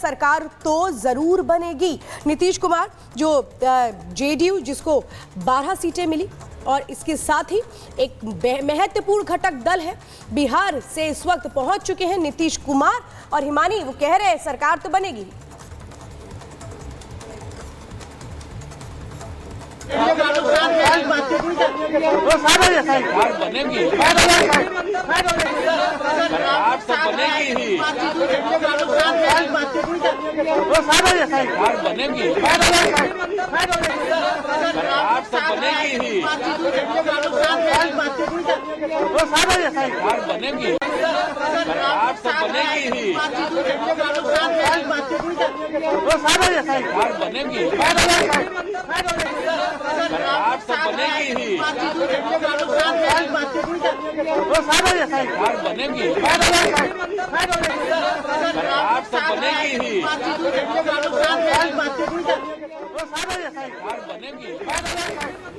सरकार तो जरूर बनेगी। नीतीश कुमार जो जेडीयू जिसको 12 सीटें मिली और इसके साथ ही एक महत्वपूर्ण घटक दल है, बिहार से इस वक्त पहुंच चुके हैं नीतीश कुमार और हिमानी। वो कह रहे हैं सरकार तो बनेगी।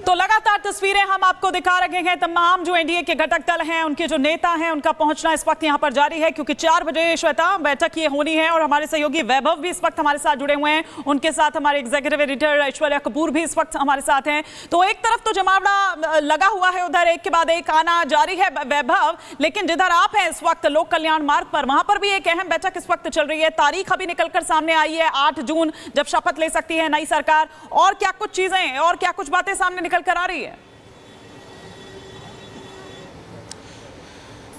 तो लगातार तस्वीरें हम आपको दिखा रहे हैं। तमाम जो एनडीए के घटक दल हैं, उनके जो नेता हैं, उनका पहुंचना इस वक्त यहां पर जारी है, क्योंकि 4 बजे श्वेता बैठक ये होनी है और हमारे सहयोगी वैभव भी इस वक्त हमारे साथ जुड़े हुए हैं। उनके साथ हमारे एग्जीक्यूटिव एडिटर ऐश्वर्या कपूर भी इस वक्त हमारे साथ हैं। तो एक तरफ तो जमावड़ा लगा हुआ है, उधर एक के बाद एक आना जारी है वैभव, लेकिन जिधर आप हैं इस वक्त लोक कल्याण मार्ग पर, वहां पर भी एक अहम बैठक इस वक्त चल रही है। तारीख अभी निकलकर सामने आई है 8 जून, जब शपथ ले सकती है नई सरकार। और क्या कुछ चीजें और क्या कुछ बातें सामने निकल कर आ रही है?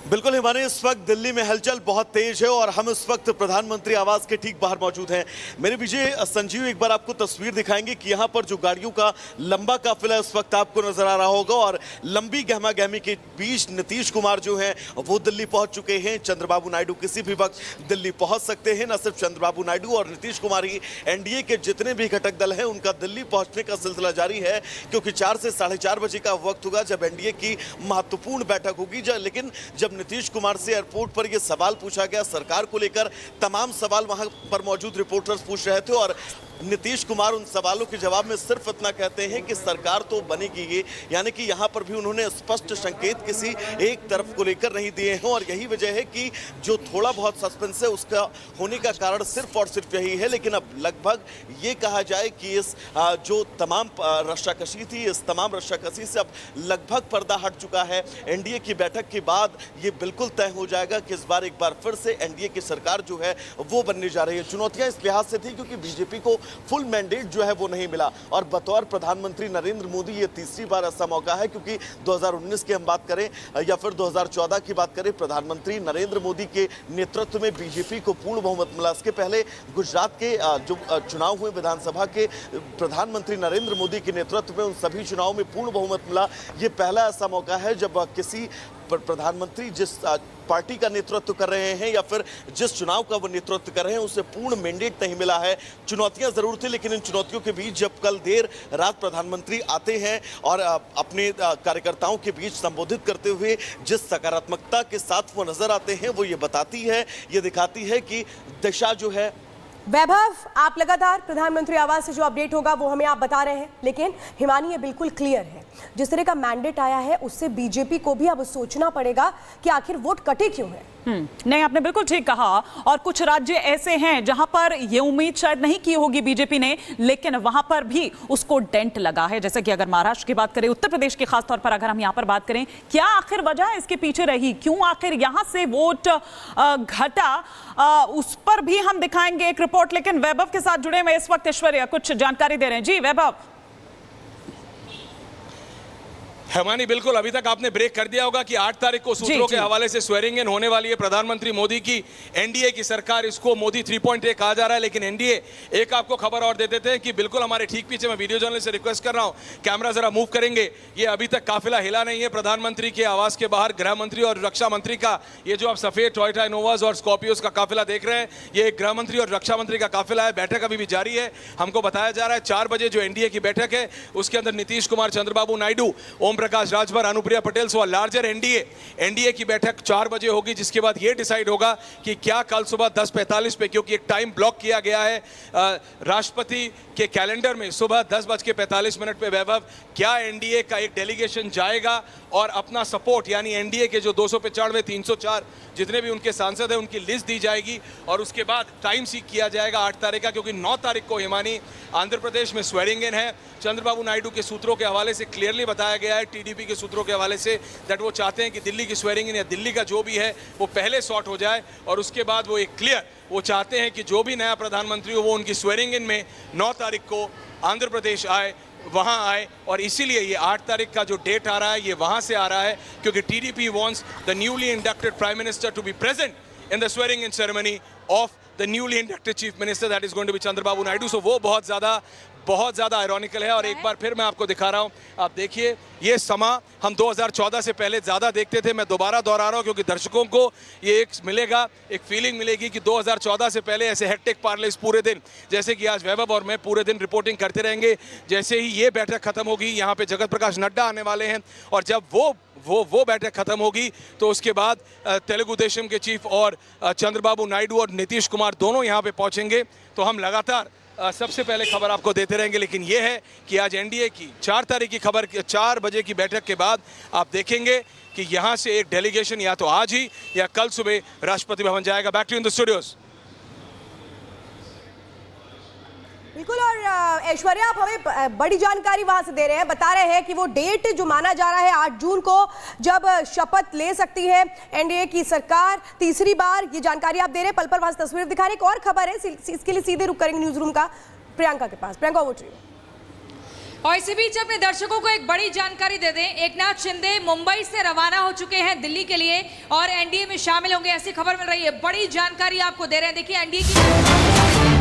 बिल्कुल हिमानी, इस वक्त दिल्ली में हलचल बहुत तेज है और हम इस वक्त प्रधानमंत्री आवास के ठीक बाहर मौजूद हैं। मेरे पीछे संजीव एक बार आपको तस्वीर दिखाएंगे कि यहाँ पर जो गाड़ियों का लंबा काफिला इस वक्त आपको नजर आ रहा होगा और लंबी गहमा गहमी के बीच नीतीश कुमार जो हैं वो दिल्ली पहुंच चुके हैं। चंद्रबाबू नायडू किसी भी वक्त दिल्ली पहुंच सकते हैं। न सिर्फ चंद्रबाबू नायडू और नीतीश कुमार ही, एनडीए के जितने भी घटक दल हैं उनका दिल्ली पहुंचने का सिलसिला जारी है, क्योंकि 4 से 4:30 बजे का वक्त होगा जब एनडीए की महत्वपूर्ण बैठक होगी। लेकिन जब नीतीश कुमार से एयरपोर्ट पर यह सवाल पूछा गया सरकार को लेकर, तमाम सवाल वहां पर मौजूद रिपोर्टर्स पूछ रहे थे और नीतीश कुमार उन सवालों के जवाब में सिर्फ इतना कहते हैं कि सरकार तो बनेगी ही, यानी कि यहां पर भी उन्होंने स्पष्ट संकेत किसी एक तरफ को लेकर नहीं दिए हैं। और यही वजह है कि जो थोड़ा बहुत सस्पेंस है उसका होने का कारण सिर्फ और सिर्फ यही है। लेकिन अब लगभग ये कहा जाए कि इस जो तमाम रस्साकशी थी, इस तमाम रस्साकशी से अब लगभग पर्दा हट चुका है। एनडीए की बैठक के बाद ये बिल्कुल तय हो जाएगा कि इस बार एक बार फिर से एनडीए की सरकार जो है वो बनने जा रही है। चुनौतियां इस लिहाज से थी क्योंकि बीजेपी को फुल मैंडेट जो है वो नहीं मिला और बतौर प्रधानमंत्री नरेंद्र मोदी ये तीसरी बार ऐसा मौका है, क्योंकि 2019 की हम बात करें या फिर 2014 की बात करें, प्रधानमंत्री नरेंद्र मोदी के नेतृत्व में बीजेपी को पूर्ण बहुमत मिला। इसके पहले गुजरात के जो चुनाव हुए विधानसभा के, प्रधानमंत्री नरेंद्र मोदी के नेतृत्व में उन सभी चुनावों में पूर्ण बहुमत मिला। ये पहला ऐसा मौका है जब किसी प्रधानमंत्री जिस पार्टी का नेतृत्व कर रहे हैं या फिर जिस चुनाव का वो नेतृत्व कर रहे हैं उसे पूर्ण मैंडेट नहीं मिला है। चुनौतियां जरूर थी, लेकिन इन चुनौतियों के बीच जब कल देर रात प्रधानमंत्री आते हैं और अपने कार्यकर्ताओं के बीच संबोधित करते हुए जिस सकारात्मकता के साथ वो नजर आते हैं, वो ये बताती है, ये दिखाती है कि दिशा जो है। वैभव, आप लगातार प्रधानमंत्री आवास से जो अपडेट होगा वो हमें आप बता रहे हैं, लेकिन हिमानी ये बिल्कुल क्लियर है, जिस तरह का मैंडेट आया है उससे बीजेपी को भी अब सोचना पड़ेगा कि आखिर वोट कटे क्यों है। नहीं, आपने बिल्कुल ठीक कहा। और कुछ राज्य ऐसे हैं जहां पर ये उम्मीद शायद नहीं की होगी बीजेपी ने, लेकिन वहां पर भी उसको डेंट लगा है। जैसे कि अगर महाराष्ट्र की बात करें, उत्तर प्रदेश की खासतौर पर अगर हम यहां पर बात करें, क्या आखिर वजह इसके पीछे रही, क्यों आखिर यहां से वोट घटा, उस पर भी हम दिखाएंगे एक रिपोर्ट। लेकिन वैभव के साथ जुड़े हुए इस वक्त ऐश्वर्या कुछ जानकारी दे रहे हैं। जी वैभव। हिमानी, बिल्कुल अभी तक आपने ब्रेक कर दिया होगा कि 8 तारीख को सूत्रों के हवाले से स्वेरिंग इन होने वाली है प्रधानमंत्री मोदी की। एनडीए की सरकार, इसको मोदी 3.1 कहा जा रहा है। लेकिन एनडीए, एक आपको खबर और दे देते हैं कि बिल्कुल हमारे ठीक पीछे, मैं वीडियो जर्नलिस्ट से रिक्वेस्ट कर रहा हूं, कैमरा जरा मूव करेंगे। ये अभी तक काफिला हिला नहीं है प्रधानमंत्री के आवास के बाहर। गृह मंत्री और रक्षा मंत्री का ये जो आप सफेद टोयोटा इनोवाज और स्कॉर्पियोज का काफिला देख रहे हैं, ये एक गृह मंत्री और रक्षा मंत्री का काफिला है। बैठक अभी भी जारी है। हमको बताया जा रहा है 4 बजे जो एनडीए की बैठक है उसके अंदर नीतीश कुमार, चंद्रबाबू नायडू, ओम प्रकाश राजभर, अनुप्रिया पटेल, सो लार्जर एनडीए की बैठक 4 बजे होगी, जिसके बाद ये डिसाइड होगा कि क्या कल सुबह 10:45 पे, क्योंकि एक टाइम ब्लॉक किया गया है राष्ट्रपति के कैलेंडर में सुबह 10:45 पे वैभव, क्या एनडीए का एक डेलीगेशन जाएगा और अपना सपोर्ट यानी एनडीए के जो 295, 304 जितने भी उनके सांसद हैं उनकी लिस्ट दी जाएगी और उसके बाद टाइम सीख किया जाएगा 8 तारीख का, क्योंकि 9 तारीख को हिमानी आंध्र प्रदेश में स्वेरिंग इन है। चंद्रबाबू नायडू के सूत्रों के हवाले से क्लियरली बताया गया है, टीडीपी के सूत्रों के हवाले से, दैट वो चाहते हैं कि दिल्ली की स्वेरिंग इन या दिल्ली का जो भी है वो पहले सॉर्ट हो जाए और उसके बाद वो एक क्लियर वो चाहते हैं कि जो भी नया प्रधानमंत्री हो वो उनकी स्वेरिंग इन में 9 तारीख को आंध्र प्रदेश आए, वहां आए। और इसीलिए ये 8 तारीख का जो डेट आ रहा है ये वहां से आ रहा है, क्योंकि TDP wants the newly inducted prime minister to be present in the swearing in ceremony of the newly inducted chief minister, that is going to be Chandrababu Naidu. So वो बहुत ज्यादा आयरॉनिकल है। और एक बार फिर मैं आपको दिखा रहा हूं, आप देखिए ये समा हम 2014 से पहले ज्यादा देखते थे। मैं दोबारा दोहरा रहा हूं क्योंकि दर्शकों को ये एक फीलिंग मिलेगी कि 2014 से पहले ऐसे हेक्टिक पार्लेस पूरे दिन, जैसे कि आज वैभव और मैं पूरे दिन रिपोर्टिंग करते रहेंगे। जैसे ही ये बैठक खत्म होगी, यहाँ पे जगत प्रकाश नड्डा आने वाले हैं और जब वो बैठक खत्म होगी तो उसके बाद तेलुगु देशम के चीफ और चंद्रबाबू नायडू और नीतीश कुमार दोनों यहाँ पे पहुंचेंगे। तो हम लगातार सबसे पहले खबर आपको देते रहेंगे, लेकिन यह है कि आज एनडीए की 4 तारीख की खबर, 4 बजे की बैठक के बाद आप देखेंगे कि यहां से एक डेलीगेशन या तो आज ही या कल सुबह राष्ट्रपति भवन जाएगा। Back to in the studios. बिल्कुल। और ऐश्वर्या, आप हमें बड़ी जानकारी वहां से दे रहे हैं, बता रहे हैं कि वो डेट जो माना जा रहा है 8 जून को जब शपथ ले सकती है एनडीए की सरकार तीसरी बार, ये जानकारी आप दे रहे हैं। पल पर वहां से तस्वीर दिखा रहे हैं। एक और खबर है, इसके लिए सीधे रुक करेंगे न्यूज रूम का प्रियंका के पास। प्रियंका, वो और इसी बीच अपने दर्शकों को एक बड़ी जानकारी दे दें, एकनाथ शिंदे मुंबई से रवाना हो चुके हैं दिल्ली के लिए और एनडीए में शामिल होंगे, ऐसी खबर मिल रही है। बड़ी जानकारी आपको दे रहे हैं। देखिए, एनडीए की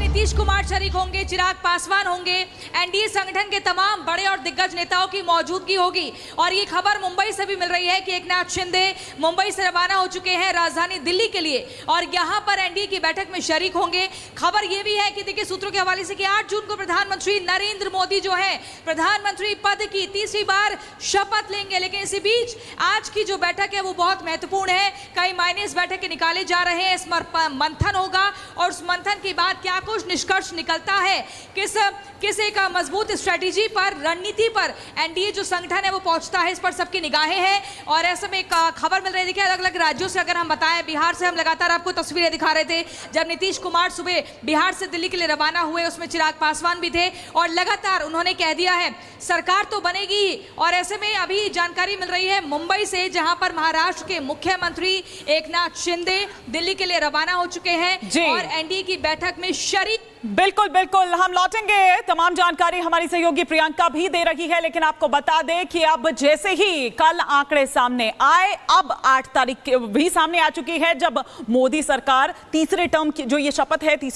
नीतीश कुमार शरीक होंगे, चिराग पासवान होंगे, एनडीए संगठन के तमाम बड़े और दिग्गज नेताओं की मौजूदगी होगी। और ये खबर मुंबई से भी मिल रही है कि एकनाथ शिंदे मुंबई से रवाना हो चुके हैं राजधानी दिल्ली के लिए और यहां पर एनडीए की बैठक में शरीक होंगे। खबर ये भी है कि देखिए सूत्रों के हवाले से कि 8 जून को प्रधानमंत्री नरेंद्र मोदी जो है प्रधानमंत्री पद की तीसरी बार शपथ लेंगे। लेकिन इसी बीच आज की जो बैठक है वो बहुत महत्वपूर्ण है। कई मायने इस बैठक के निकाले जा रहे हैं। इस मंथन होगा और उस मंथन के बाद क्या कुछ निष्कर्ष निकलता है, किस एक मजबूत स्ट्रेटेजी पर, रणनीति पर एनडीए जो संगठन है वो पहुंचता है, इस पर सबकी निगाहें हैं। और ऐसे में एक खबर मिल रही है, देखिए अलग अलग राज्यों से अगर हम बताएं, बिहार से हम लगातार आपको तस्वीरें दिखा रहे थे जब नीतीश कुमार सुबह बिहार से दिल्ली के लिए रवाना हुए, उसमें चिराग पासवान भी थे और लगातार उन्होंने कह दिया है सरकार तो बनेगी। और ऐसे में अभी जानकारी मिल रही है मुंबई से, जहां पर महाराष्ट्र के मुख्यमंत्री एकनाथ शिंदे दिल्ली के लिए रवाना हो चुके हैं और एनडीए की बैठक में शरीक। बिल्कुल बिल्कुल, हम लौटेंगे। तमाम जानकारी हमारी सहयोगी प्रियंका भी दे रही है, लेकिन आपको बता दें कि अब जैसे ही कल आंकड़े सामने आए, अब 8 तारीख भी सामने आ चुकी है जब मोदी सरकार तीसरे टर्म की जो ये शपथ है, तीसरे